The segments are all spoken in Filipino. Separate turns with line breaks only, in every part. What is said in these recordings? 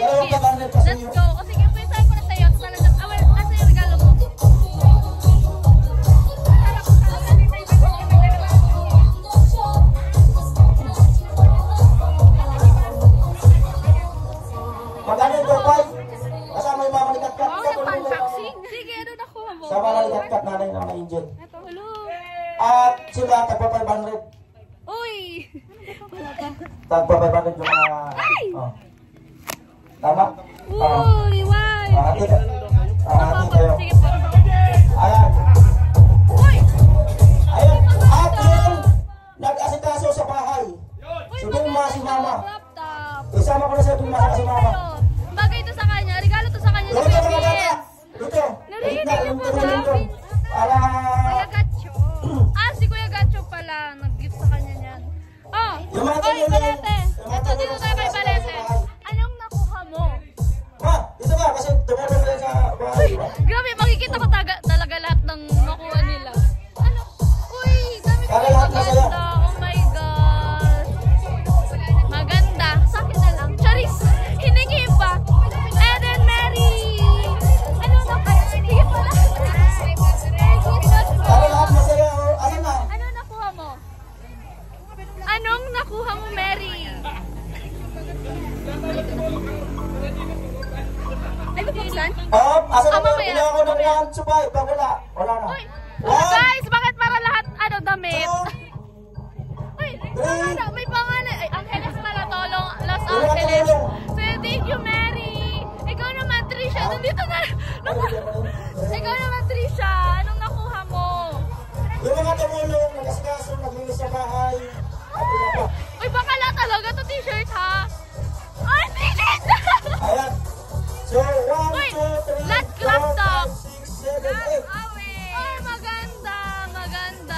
Let's go. O sige, pwede ko na sa'yo. Asa yung regalo mo?
Magkano ito, Pai? Kasama yung mama ni Katkat.
Wow, nag-unboxing. Sige, ano nakuha mo?
Sama na ni Katkat, nanay ng angel.
Ito, hello.
At sila, tagpa 500.
Uy!
Tagpa 500 yung mga... Oh. Tama?
Uy, why?
Hati kayo.
Sige po.
Ayan.
Uy!
Ayan. At yung nag-asikaso sa bahay. Si Duma, si Mama.
Laptop.
Isama ko na sa Duma sa si Mama.
Bagay ito sa kanya. Regalo to sa kanya.
Dito mga bata. Dito.
Narinig niyo po sa akin.
Para...
Kuya Gacho. Si Kuya Gacho pala. Nag-gift sa kanya niyan. Oh! Oy, Balete! Ito, dito tayo kay Balete. Anong nakuha mo?
Ma, dito ka kasi tumulong rin sa bahay.
Grabe, makikita ko talaga lahat ng nakuha nila. Ano? Uy, dami ko maganda. Oh my gosh. Maganda. Sa akin na lang. Charis! Hiningi pa. Eden Mary! Ano na pa? Sige pala.
Para lahat masaya. Ano na?
Ano nakuha mo? Anong nakuha mo, Mary? Ay, bubuksan?
Asa na ba?
Mamaya.
Pila ako ng 1 supay. Pag wala. Wala na.
Uy! Guys, bakit para lahat, damit? Uy, may pangalan. Ay, Angeles pala to, Los Angeles. So, thank you, Mary. Ikaw naman, Trisha. Nandito na. Ikaw naman, Trisha. Anong nakuha mo?
Yung mga tumulong, nag-asikaso, naglinis sa bahay.
Uy, bakala talaga to t-shirt, ha? Ay, t-shirt!
Ayan. So, 1,
Uy,
2, 3,
last
4,
clap talk.
5, 6, 7, 8.
Ay, maganda, maganda.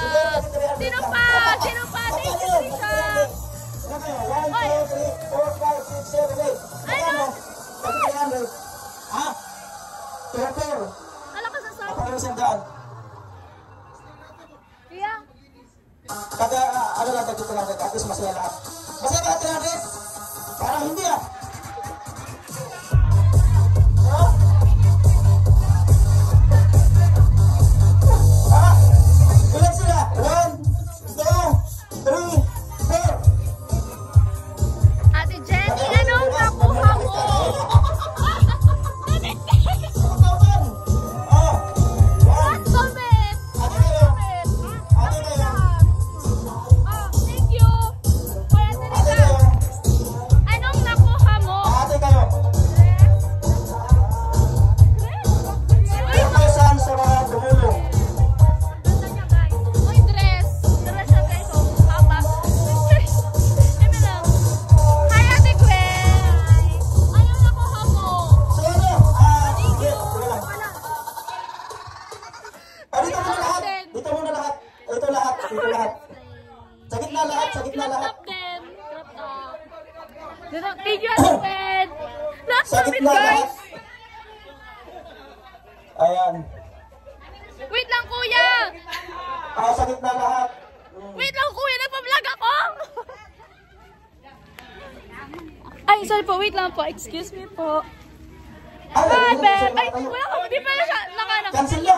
Sino pa? Sino pa? Thank you, Trisha.
1, 2, 3, 4, 5, 6, 7, 8.
Ano?
300. Ha? Turapur.
Alakas na sa
Ako yung sandaan.
Iya.
Kada, ano lang, dito lang, at least masaya lahat. Masaya ka, 300? Parang hindi ah. Ha? Ha? Ilan sila? 1, 2, 3, 4.
Ate Jenny, anong nakuha mo? Damit!
Oh, 1.
Damit!
Ate kayo. Ate kayo.
Thank you. Kuya
Ate
Teresa,
kayo.
anong nakuha mo?
Ate kayo.
Uy,
Pagkasan sa mga tumulong.
ganda niya, guys. Uy, dress. Dress siya, guys. Oh, haba. Eme lang. Hi, Ate Gwen. Anong nakuha mo?
So ano? Yes, wala. Dito muna lahat. Dito muna lahat. Ito lahat. Ito lahat. Sa gitna lahat. Sa gitna lahat.
Crop din. Crop top. Thank you, Ate Gwen. Last
Sa
comment,
gitna lahat.
guys.
Ayan.
Wait lang, kuya.
Sa gitna lahat.
Wait lang, kuya. Nagpa-vlog ako. Ay, sorry po. Wait lang po. Excuse me po. Hi, Ben. Ay, wala ko. Di pala siya.
Cancel na.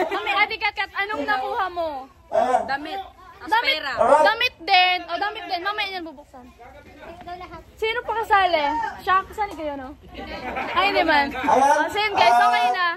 Mami, Ate Katkat, anong nakuha mo?
Ayan.
Damit. Damit.
Alright.
Damit din. O, damit din. Mamaya yan bubuksan. Sino pa kasali? Siya, kasali kayo, no? Ay, hindi man.
Ayan.
So, yun guys. Okay na.